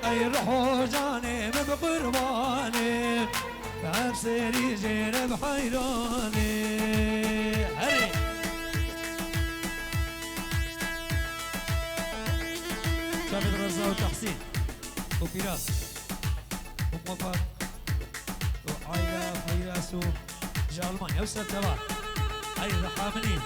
أي رحوجاني بقرباني فأبصري جير بحيراني هري شابد رزا وتحسين وفراس وموفق وعائلة فياس وجاء ألمانيا وسلطبات هاي الحاملين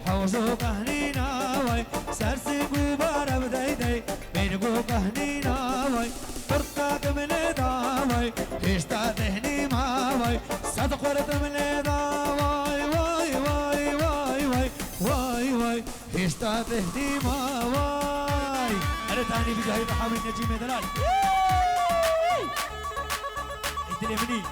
حوزو قهنينا واي سرسقو بارب داي بينقو قهنينا واي فرقاك من داواي اشتا دهني ما واي صدق ورد من داواي واي واي واي واي واي واي اشتا دهني ما واي انا تاني في جاي بحامل نجيم دلال ادري مني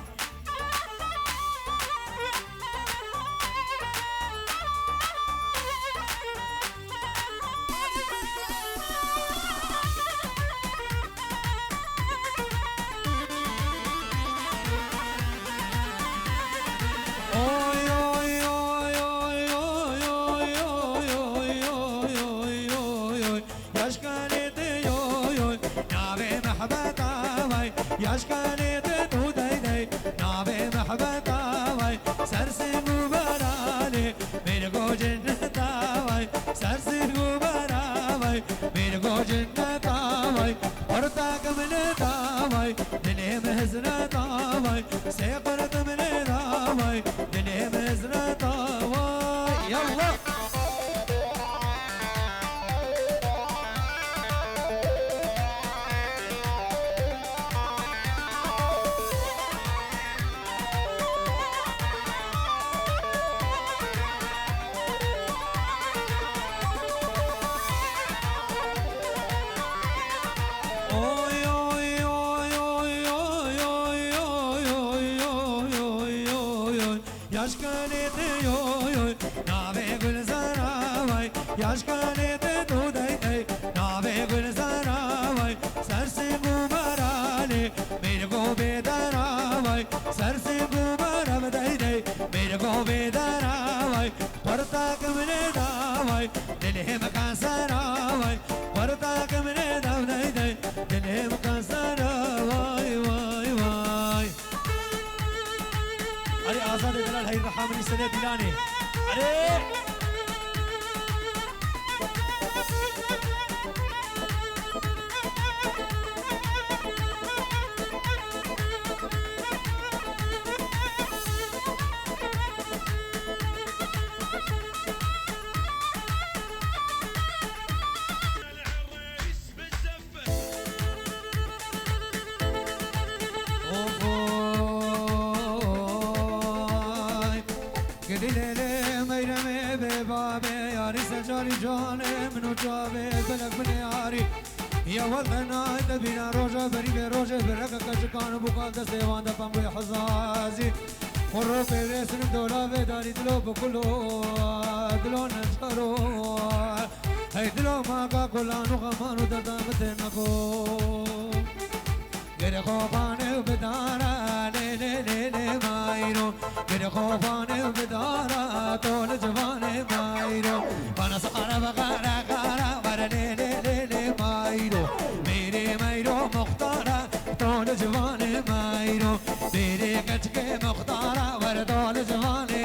ياشكاني تدو داي داي نابي محبتا واي سرسقو برالي ميرقو جنتا واي سرسقو براواي ميرقو جنتا واي ورتاك من داواي دلي مهزنتا واي سيقرت من داواي دلي مهزنتا واي يلا ياشكاني تدو داي داي نابي قل زراوي سرسقو برالي ميرقو بدراوي سرسقو برام داي داي ميرقو بدراوي ورتاك من داوي دلهم كان سراوي ورتاك من داو داي داي دلهم كان سراوي واي واي علي آزاد دلال هاي الرحامني سنة دلاني علي ياري جاني منو جابي بلك من ياري يا ولدنا تبينا روجا بري روجا بركة كشكان بوكال دستيوان دفن بوي حزازي مرو بيرس دولا بداري دلو بكلو دلو نشرو هاي دلو ما كلانو غمانو دردامتنكو غير خوفانه بدارا لي لي لي لي مايرو غير خوفانه بدارا طول جوانه مايرو وانا صار بغارا غارا ور لي لي لي لي مايرو मेरे मायरो मुख्तारा طول جوانه مايرو मेरे कचके मुख्तारा वर طول جوانه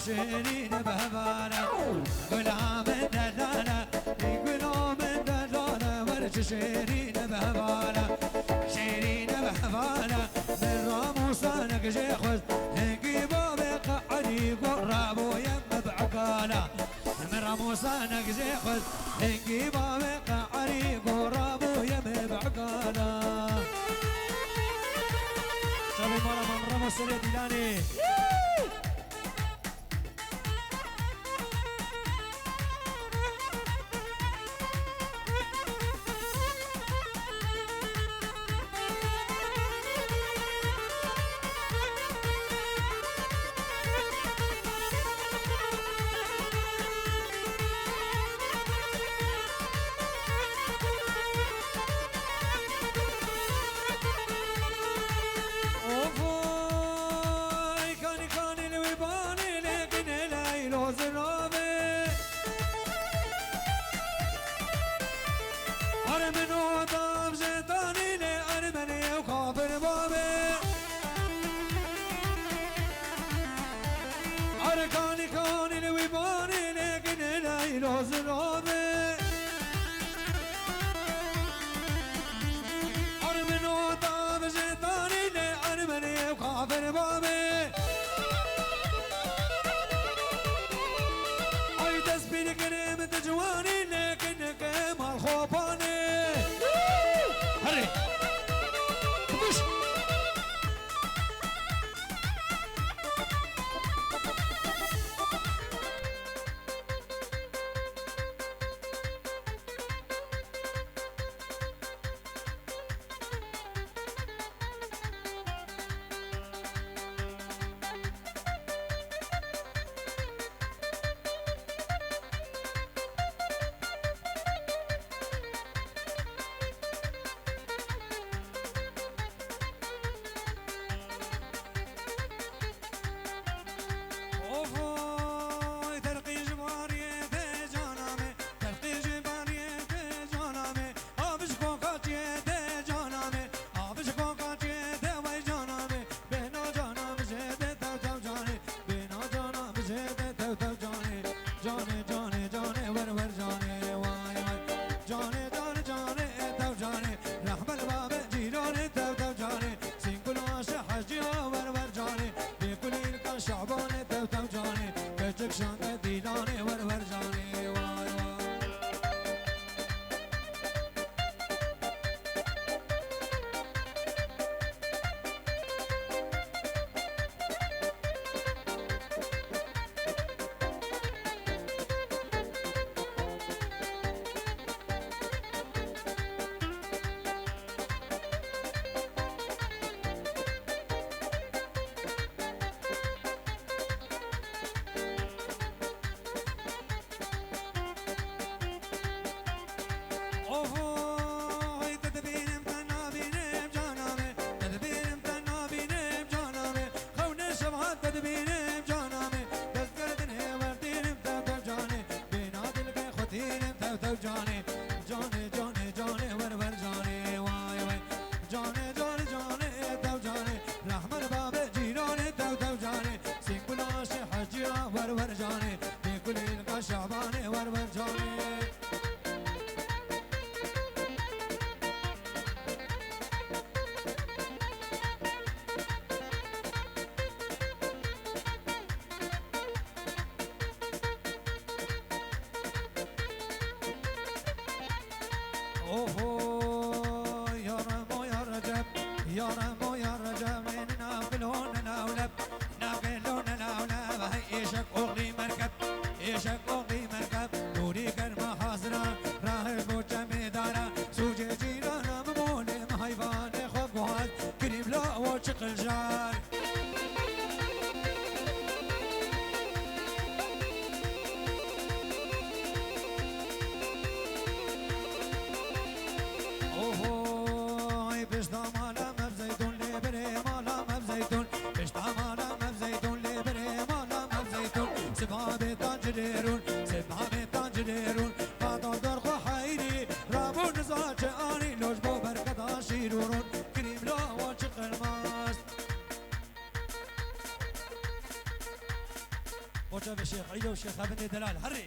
شيرين بهبالة غلام دلالة غلام دلالة ورش شيرين بهبالة شيرين بهبالة من راموسا نقشي خز هنقي بابي قعدي قرابو يم بعقالة من راموسا نقشي خز هنقي بابي قعدي قرابو يم بعقالة شابي مالا من راموس الديلاني شعبانه تو تو جانه کچک شانه دیلانه ور ور جانه وای وای وجب الشيخ عيدو والشيخ ابن دلال هري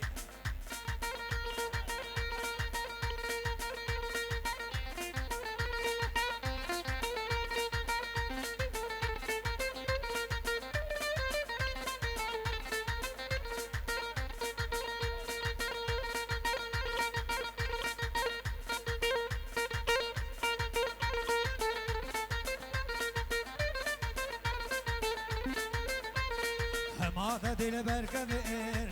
هذا دل بركبه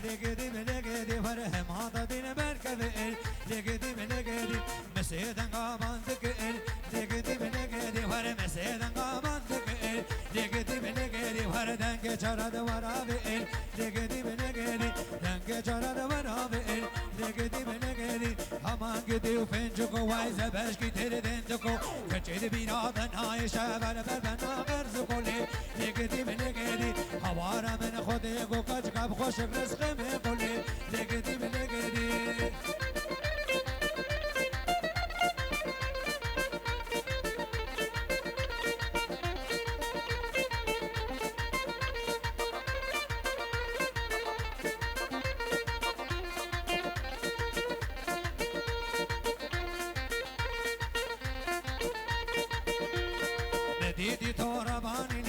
لقدي بلقدي فرهم هذا دل بركبه لقدي بلقدي مسيدن قامان ذكر لقدي بلقدي فرهم مسيدن قامان ذكر لقدي بلقدي فردن كشرد ورابه لقدي بلقدي دن كشرد ورابه لقدي بلقدي همان قدي وفنجكو وايز بشكي تردندكو كشد بينادن هاي شبل ببنا غرزكو لقدي بلقدي هوارا من خودی گو کج کب خوش رزق میکنی لگدی بلگدی ندیدی تو ربانی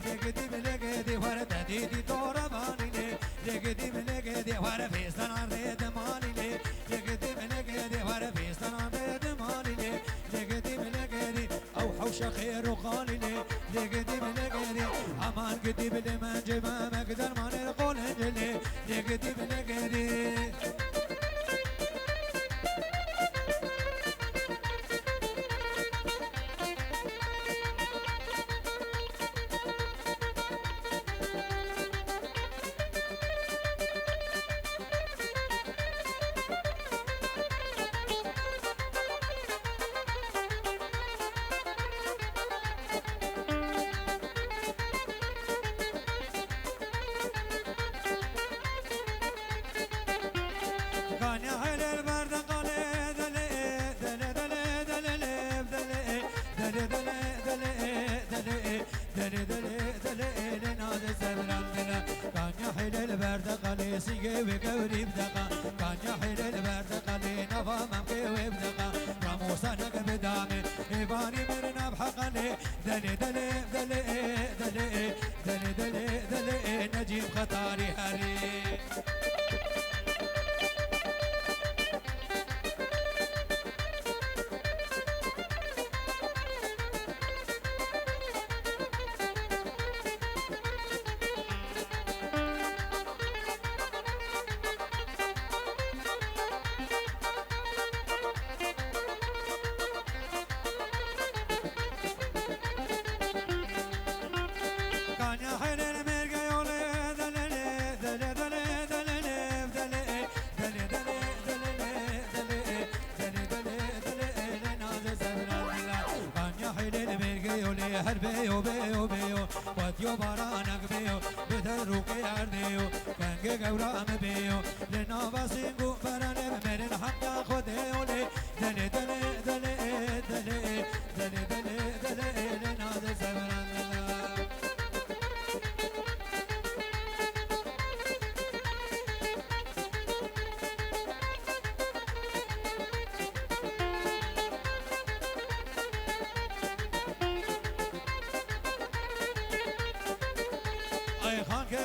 لگدی بلگدی ورد ندیدی تو ربانی لگدی بلگدی ور فیستان رد مالی لگدی بلگدی ور فیستان رد مالی لگدی بلگدی او حوش خیر و خالی لگدی بلگدی امان گدی بل من جما مقدر مان القول انجلی لگدی بلگدی سيجي بكوري بدقة كان يحيل البرد قلي نظامم كيوي بدقة رموسا نقب دامي إباني مرنا بحقني دلي دلي دلي دلي دلي دلي دلي جيب خطاري هري هر بیو بیو بیو ودیو بارانک بیو بدر روکی اردیو کنگ گورام بیو لنواسینگو برانه مرن حقا خودیو لی دلی دلی دلی دلی دلی دلی دلی لناز زبران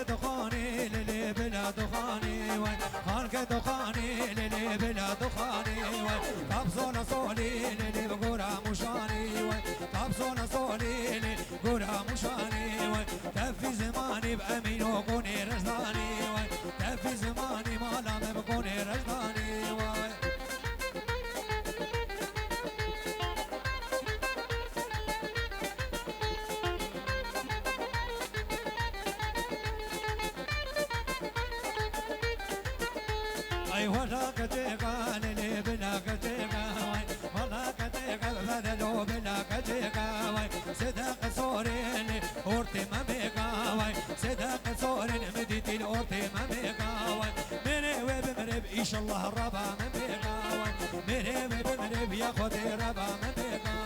دخاني للي بلا دخاني وين خانك دخاني للي بلا دخاني وين قبصونا صولي للي بقورا مشاني وين قبصونا صولي للي بقورا مشاني وين كفي زماني بأمين وكوني رجلاني وين كفي زماني مالا بكوني رجلاني وين ولا كتيقا للي بلا كتيقا ولا كتيقا بدلو بلا كتيقا صدق صورين أورتي مميقا صدق صورين مديتي الأورتي مميقا مري وبمرب إيش الله ربا مميقا مري وبمرب ياخد ربا مميقا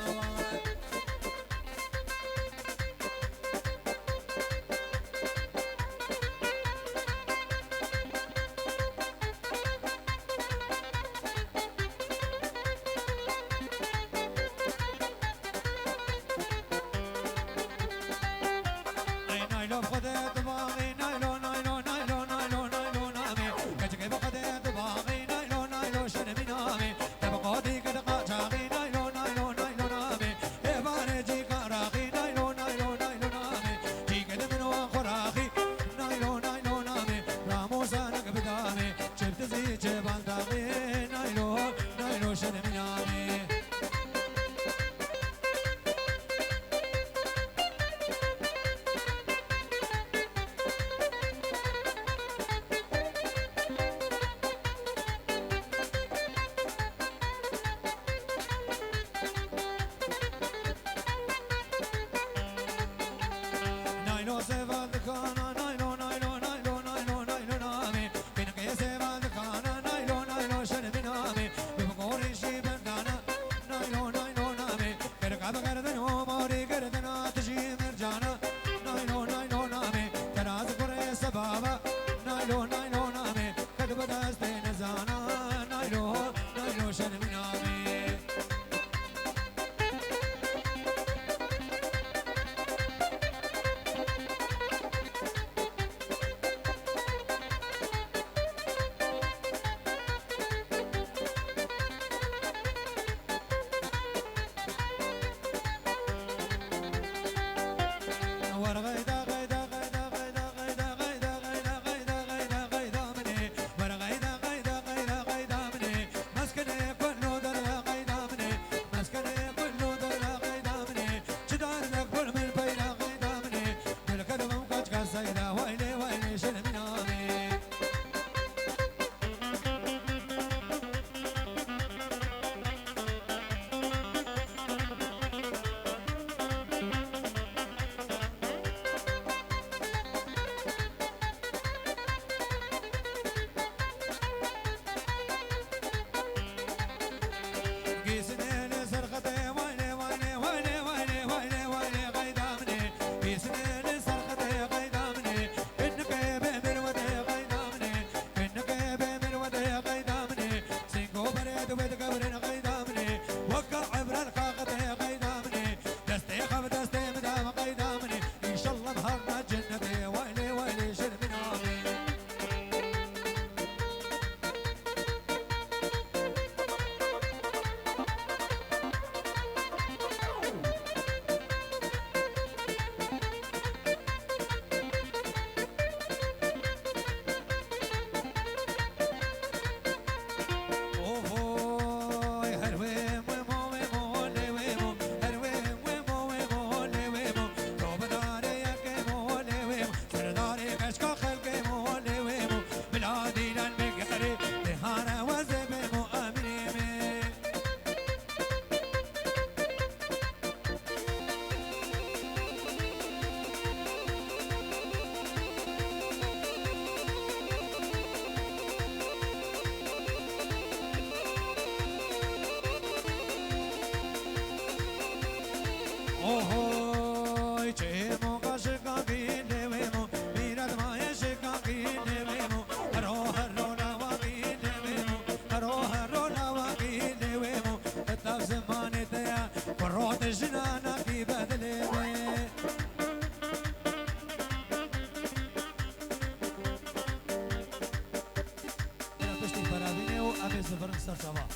سفرن سر شباب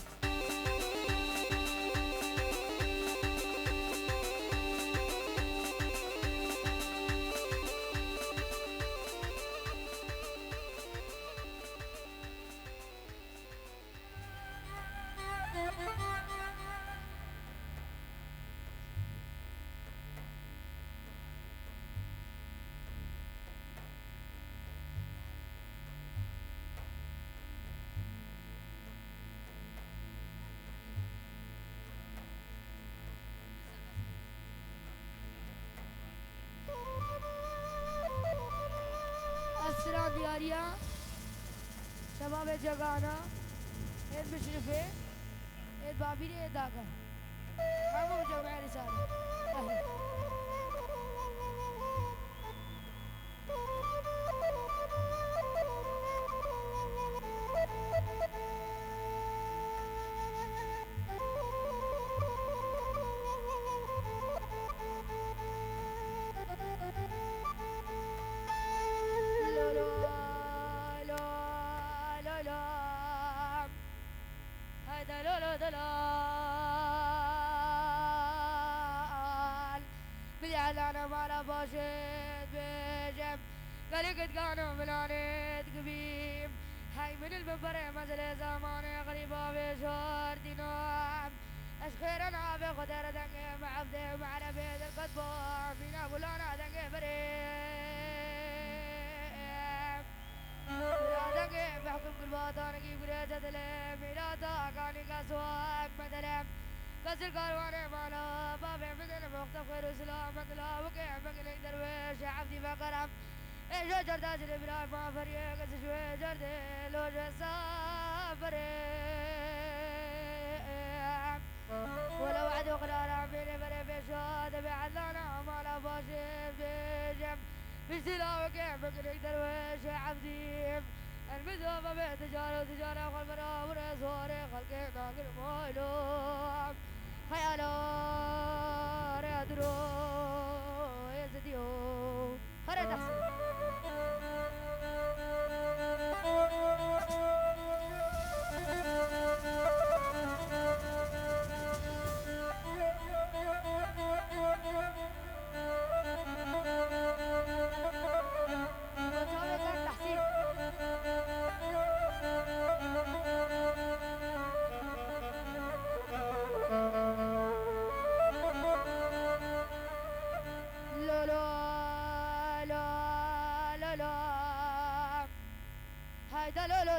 السلام دياريا شباب جگانا اید مشرفه اید بابیری اید داغا همه مجمع رسالة اهلا أنا ما رباشت بجم قلقت كانوا ملانت قبيم هاي من المنبر مزل زمان غريبة بشهر دينام أشخير أنا بخدر دنگ مع عبد مع نبيد القطبة فينا بولانا دنگ بريم بلا دنگ بحكم قرباتان كي قريت دلم ميلاتا كاني كسواك مدلم قصر كاروان مالا بابي مثل مختف خير وسلام مثلا وكيف مقلق درويش يا عبدي فكرم ايجو جرداج الابراج ما فريق قصر شوي جردي لوج سافرين ولو عدو قرارا بيني بري بشهاد بعدلانا مالا باشد بجم بشتلا وكيف مقلق درويش يا عبدي المذوبة بتجارة وتجارة والبرا ورزوري خلقي ناقر مولوم خيالو ريادرو يزديو خريط أحسن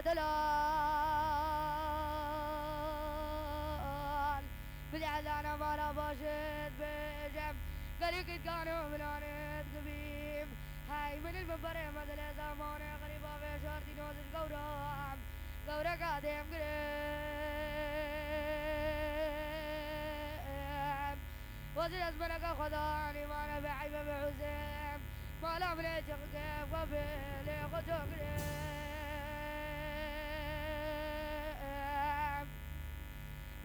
دلال بدعل انا ما باشد بجم قريق كانوا ملانت قبيم هاي من المنبر مثل زمان غريبة في شرطي نوزش قورام قورا قادم قريم وزن ازمنك خداني ما نبي عيبة بحزيم ما لام ليجق كيف قبل خجو قريم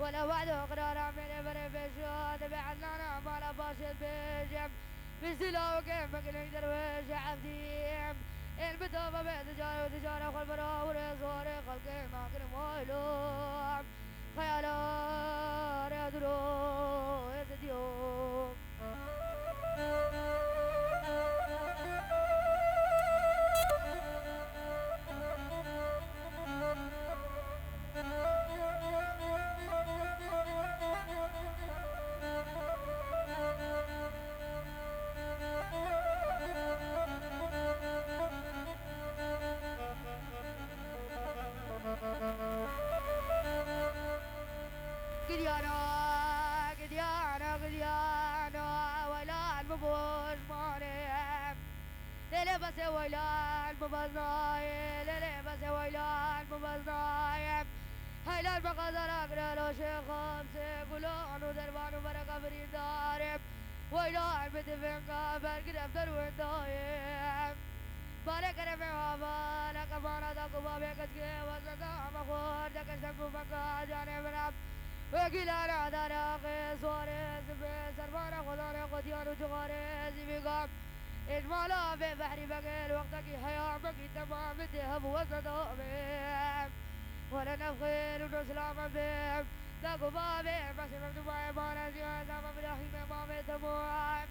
ولا وعده قرارا من بري بشهاد بعدنا ما باشد بجم بسلا وكيف مقلق درويش يا عبديم البتوبة بتجارة وتجارة والبرا ورزوري خلقي ناقر مولوم خيالا ريادرو يزديوم قديانا ولا المبوش مانيم ليلي بس ويلا المبزنايم ليلي بس ويلا المبزنايم هيلا المقدر أقرأ له شيخ خمسة قولون ودربان وبركة بريد دارم ويلا المدفن كابر قرب دروين دايم بالك رمي وابا لك مانا داكو بابي كتكي وزنزا مخور دكش دكو مكا جانب رب وكلانا داراقي صوري زبي سربانا خدانا قديان وجغاري زبيقام إجمالا في بحري بقيل وقتك حياة بقي تمام الذهب وزدومي ولنا بخير ونسلام بهم ذاقوا بابهم بس مفتوح بانا زيادة مبرحيم امام تموم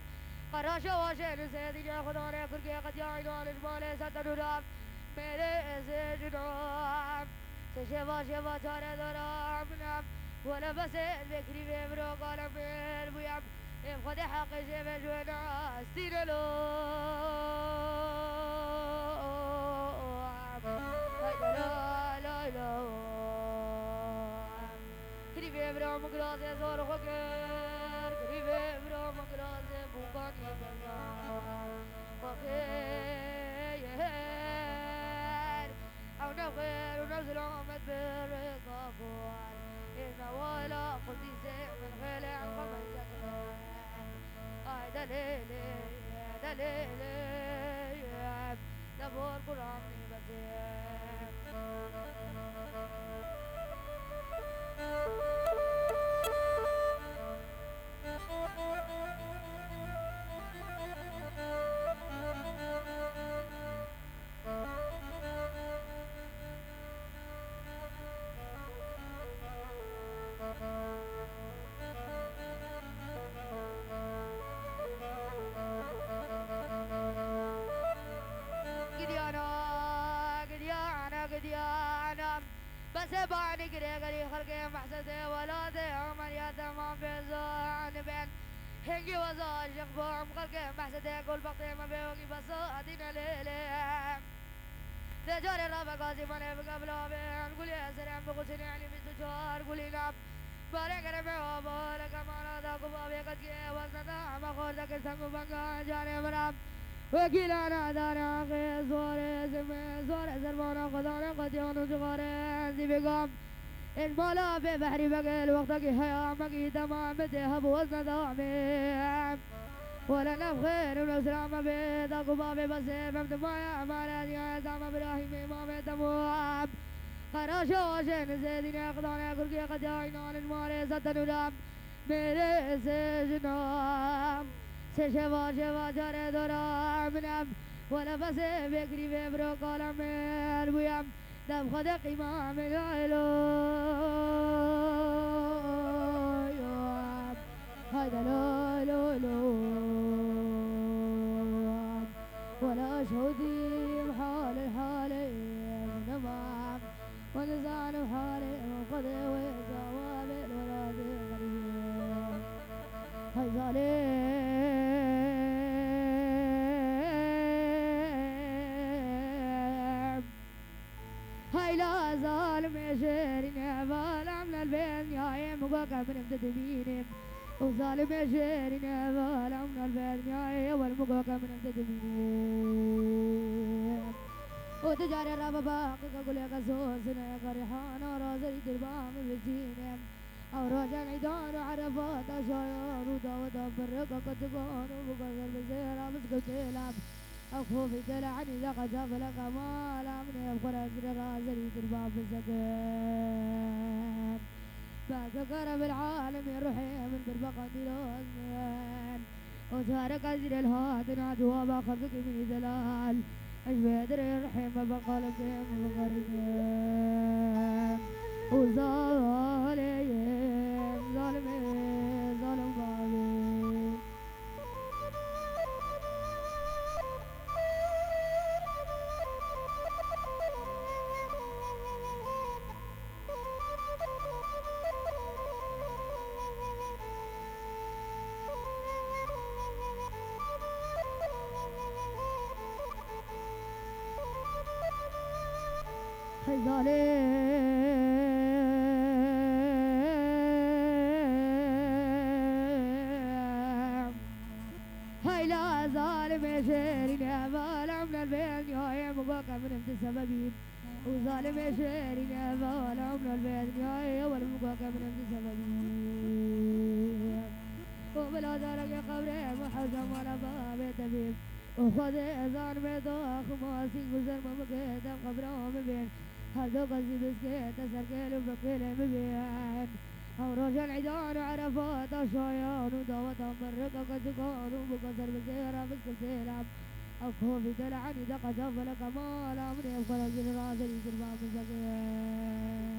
قراش واشن سيدي خدا نے کر کے قجائی نال مالے ستنورام میرے سجنام سشوا شوا چارے درام نام ولا بس ذكري بمرو قال من بيام خد حق جيب جونا استيرلو لا لا لا كري بمرو مقراز زور خكر كري بمرو مقراز بوقاني بنا وخير او نغير ونزلهم بالرقابوان إن ولا قلتي زين من غير فمن سكن دليلي دليلي دبور قرآني بزين بس باني قري خلقي محسدي ولادي ومن يتمام بزان بين هنجي وزال شخبهم خلقي محسدي كل بقتي ما بيوقي بس أدينا ليلي تجاري رابع قاسي ماني بقبله بين قولي يا سلام بقسني علي بتجار قولي ناب بارك ربي وبارك مالا دا قبابي قد كي وزندا ما خور دا كسنگو بانگا جاني مرام وكيلانا دانا خي زوري زمي زوري زربانا خدانا قديانو جغاري زيبقام إن مالا في بحري بقل وقتك حياة مكي تمام بتهب وزن دامي ولا نبخير ونسلام بيدا قبابي بسيب امتمايا مالا ديا زام ابراهيم امام تمواب قراشا وشن زيدين اقدان اقرقي قدائنا للمالي ستنولام میرے سجنام شوا شوا جاره دارم ولبس بکری ببرو کالم بویم دم خود قیمام لایلو هاي لا لا لا ولا شهودي بحال الحال نمام ونزعل بحالي وقد وزواب الولاد غريب هاي ظالم هاي لا ظالم يشيرني بالعمل البين يا مقاك من امتدبيني وظالم يشيرني بالعمل البين يا والمقاك من امتدبيني وتجاري رابا باقي كقول يا قصوصنا يا قريحان ورازي دربام بسيني أو رجع عيدان وعرفات أشاير وداودا برقة قدقان وبقصر بزيرة مسكو تلعب أخوفي تلعني لقى شاف لك مال أمني أبخر أجر رازي دربام بسكين فاكر بالعالم يروحي من بربقة ديروزمين وشارك أجر الهات نادوا باخذك من دلال أجبادر الرحيم بقالك مغربين وظالم ظالمين ظالم ظالم ظالم هاي لا ظالم يشيرني بالعمل البين يا مقاك من امت سببين وظالم يشيرني بالعمل البين يا والمقاك من امت سببين وبلا ذلك يا قبري محزم ولا باب تبيب وخذ اذان بيضاخ ماسي وزر ممكن قبرهم بين هذا قصدي بسكيت سركيل وبقيل مبين أو رجل عيدان وعرفات الشيان ودوة مرقة كتكون وبقصر بسيرة بسكت تلعب أخوفي تلعني دقة شاف لك مال أمني أبقى لك الرازل يسر باب السكين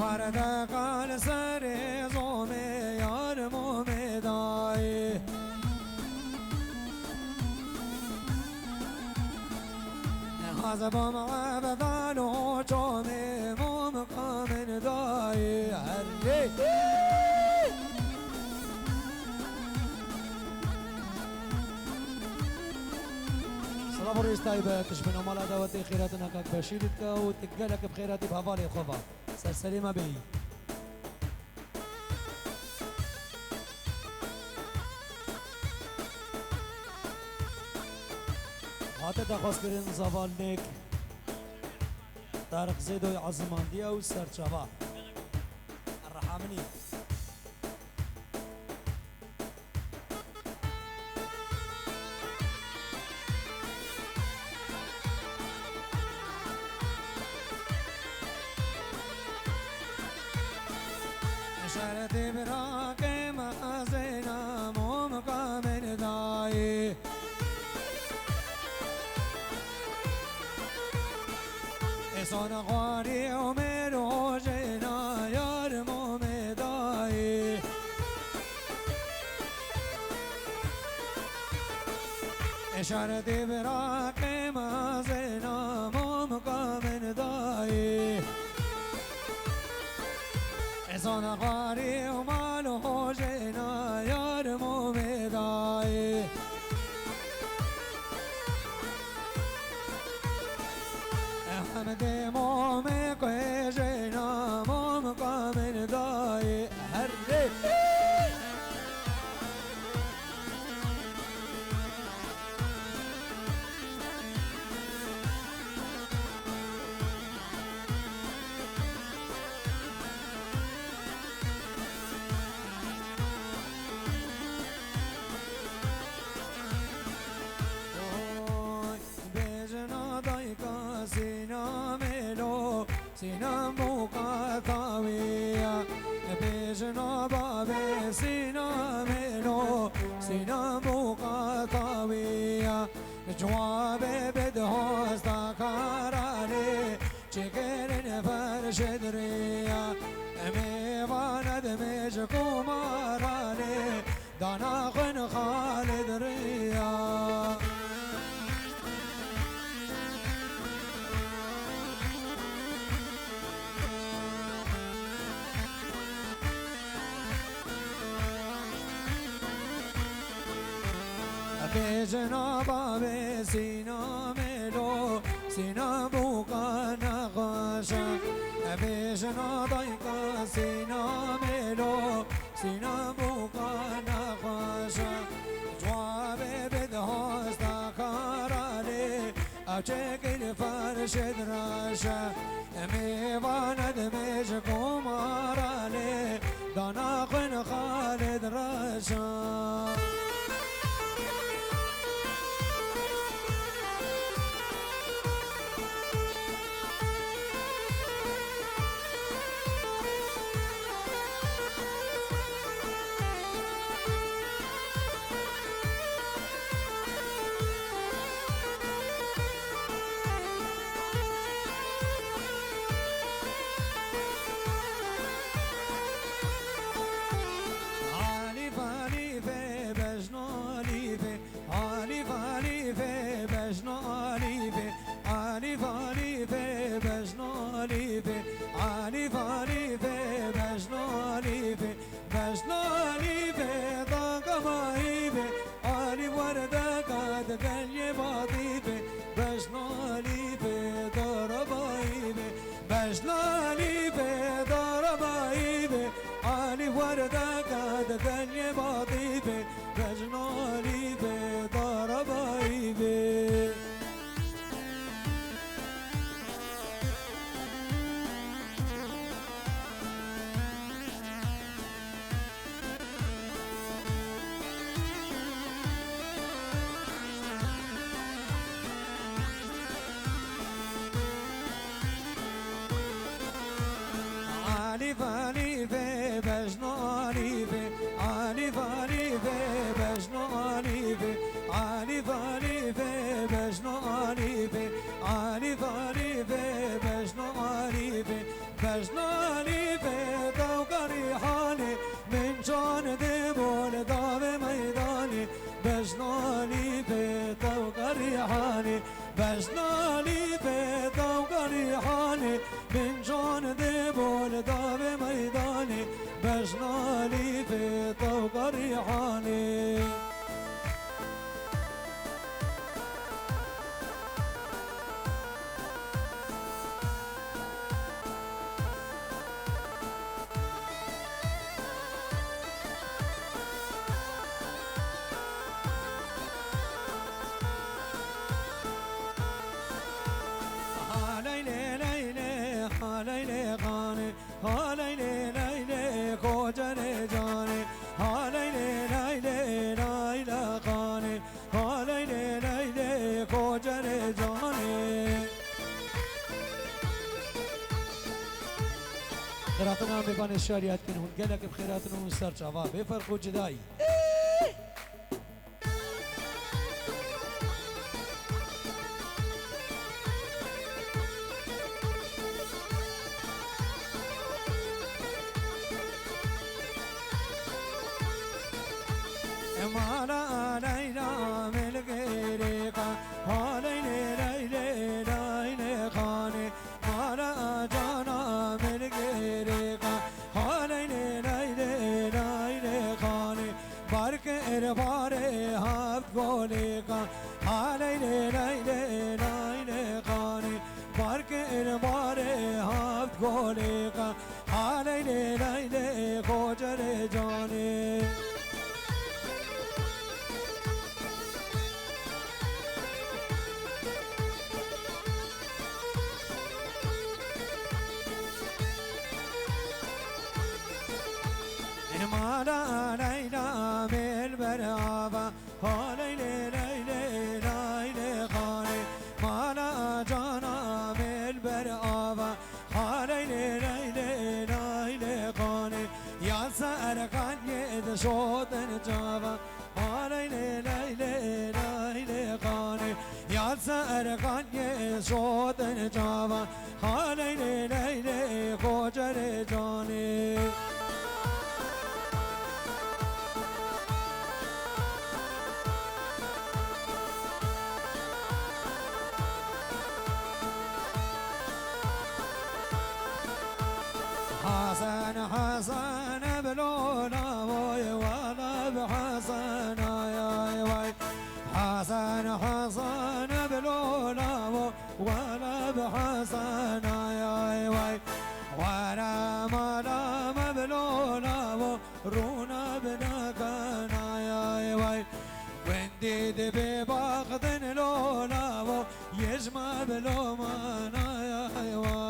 ورده قال سر زوم یار مومدای حزبم عبدال و چوم موم کامن دای سلام وريس طيبة تشبنا مالا دواتي خيراتنا كاك بشيرتك وتقالك بخيراتي بهفالي خوفا سلسليمة بي هاته دخواست کرن زوالنك طارق زيدو عزماندية والسرچابا الرحامني شرطي براك ما زينا موم كامل داي إسان غاري وميرو جينا يار موم داي شرطي براك ما زينا موم كامل داي إسان غاري ومالو جينا يار مومداي أحمد مومي كوي جينا موم كامل داي هرّي سينا موكا ثاوية بيجنا بابي سينا ميلو سينا موكا ثاوية جوابي بدهوز تاكارالي چكرن فرشدرية ميوانا دمج كومارالي دانا خن خالد ريا بيجنا بابي سينا ميلو سينا بوكا نغاشا بيجنا ضيقا سينا ميلو سينا بوكا نغاشا جوابي بدهوز تاكارالي أوچك الفرش دراشا ميوانا دمج كومارالي دانا خن خالد راشا بجنالي بجنالي بيضا وقريحاني من جون دبول داب ميداني بجنالي بيضا وقريحاني خيراتنا ببان الشاريات كنهن قالك بخيراتنا ونسر شباب بفرقوا جداي مالا ليلى من غيرك ليلى ليلى ليلى خاني مالا جانا من غيرك ليلى ليلى ليلى خاني بارك ارباري هاب قولك ليلى ليلى ليلى خاني بارك ارباري هاب قولك ليلى ليلى خوجر جاني مالا ليلى من برابا ليلى ليلى ليلى خاني مالا جانا من برابا ليلى ليلى ليلى خاني يا سأركان يد شوط جابا ليلى ليلى ليلى خاني يا سأركان يد شوط جابا ليلى ليلى خوجر جاني حسن حسن بلونا وي وانا بحسن يا وي حسن حسن بلونا وانا بحسن يا وي وانا ما بلونا رونا بنكنا يا وي وندي بباخذ لونا يجمع بلومانا يا وي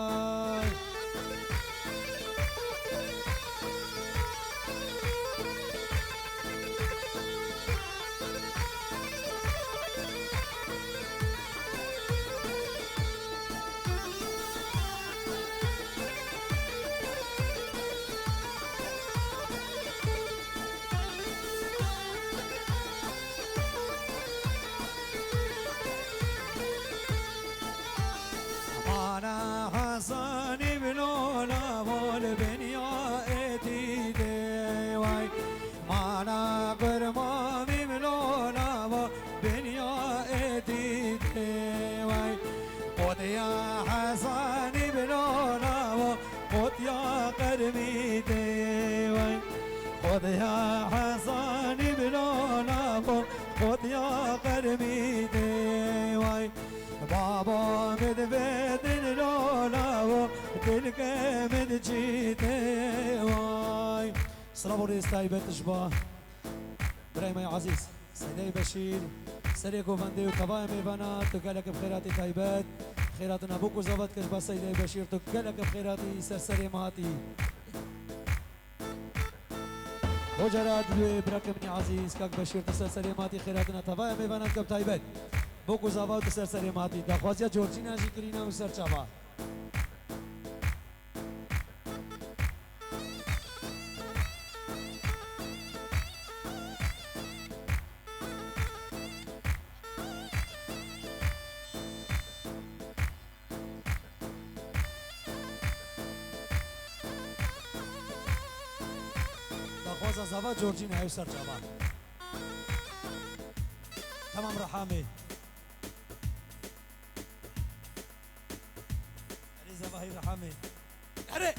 أنا حسن بلولا والبنيا إتي ديواي أنا قرمامي بلولا والبنيا إتي ديواي قد يا حسن بلولا قد يا قرمي ديواي قد يا حسن بلولا قد يا قرمي ديواي بابا مدبدن لولا وتلك مدجيتي واي صلابو ريستاي بتشبه برايم يا عزيز سيدي بشير سريكو فاندي وكباي ميفانا تكالك بخيراتي تايبات خيراتنا ابوك وزبط كشبه سيدي بشير تكالك بخيراتي سرسري ماتي وجرات بركبني عزيز كاك بشير تسرسري ماتي خيراتنا تباي ميفانا كب تايبات بوكو زاوا تو سرسری ماتی دخوازیا جورجینا جی کرینا و سرچاوا دخوازا زاوا جورجینا و سرچاوا تمام رحامي الله يرحمه. أري